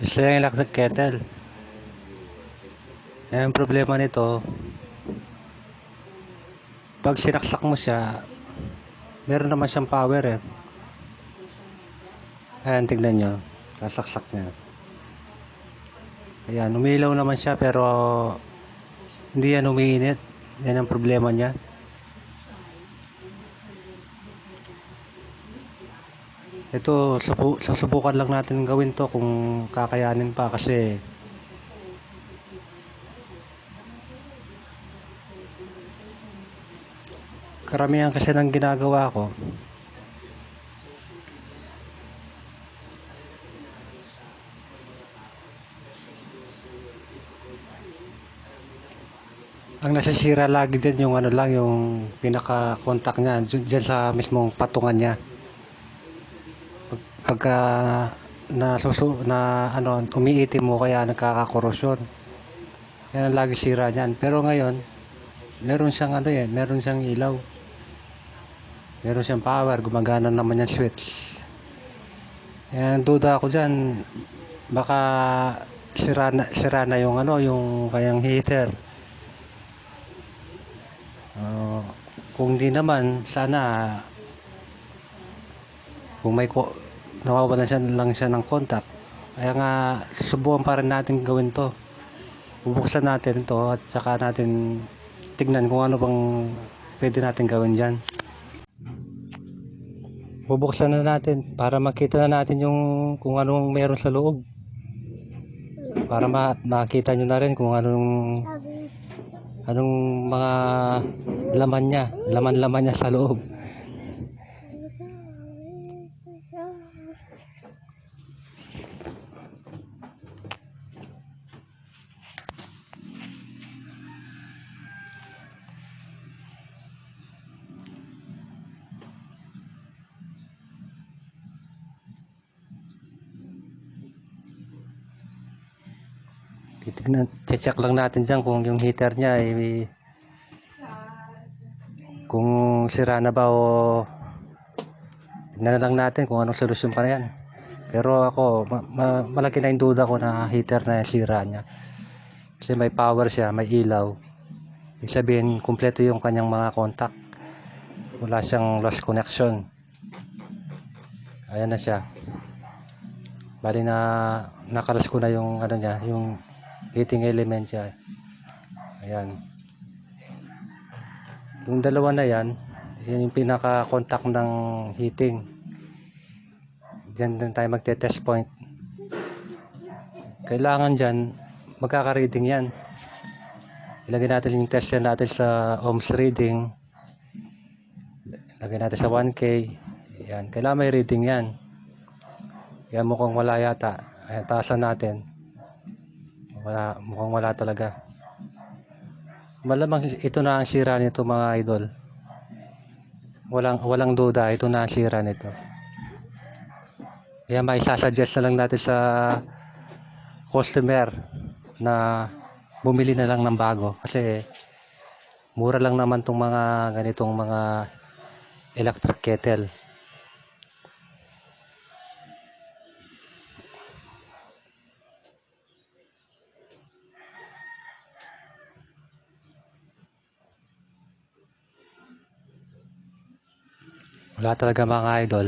Gusto yung electric kettle. Ang problema nito, pag sinaksak mo siya, meron naman siyang power eh. Ayan, tignan nyo. Sasaksak niya. Ayan, umiilaw naman siya pero hindi yan umiinit. Yan ang problema niya. Ito, susubukan lang natin gawin to kung kakayanin pa kasi karamihan kasi ng ginagawa ko ang nasisira lagi din yung ano lang, yung pinaka contact niya dyan sa mismong patungan niya. Pagka umiitim mo kaya nagkakakorosyon. Yan ang lagi sira niyan. Pero ngayon, meron siyang meron siyang ilaw. Meron siyang power, gumagana naman yung switch. Yan, duda ako diyan, baka sira na yung yung kayang heater. Kung di naman, sana kung may nawawalan lang siya ng contact. Kaya nga, subukan pa rin natin gawin to. Bubuksan natin to at saka natin tignan kung ano bang pwede natin gawin dyan. Bubuksan na natin para makita na natin yung kung anong meron sa loob. Para makita nyo na rin kung anong mga laman niya sa loob. Check lang natin dyan kung yung heater niya ay kung sira na ba o tignan lang natin kung anong solusyon pa yan. Pero ako, malaki na yung duda ko na heater na sira niya. Kasi may power siya, may ilaw. Ibig sabihin, kumpleto yung kanyang mga contact. Wala siyang lost connection. Ayan na siya. Bali na nakalas ko na yung niya, yung heating element siya. Ayan. Yung dalawa na yan yung pinaka contact ng heating. Diyan din tayo magte-test point. Kailangan dyan magkaka-reading yan. Ilagay natin yung tester natin sa ohms reading. Ilagay natin sa 1K. Yan, kailangan may reading yan. Yan, mukhang wala yata. Ayan, taasan natin. Mukhang wala talaga. Malamang ito na ang sira nito mga idol. Walang duda, ito na ang sira nito. Kaya may sasuggest na lang natin sa customer na bumili na lang ng bago kasi mura lang naman tong mga ganitong mga electric kettle. Wala talaga mga idol.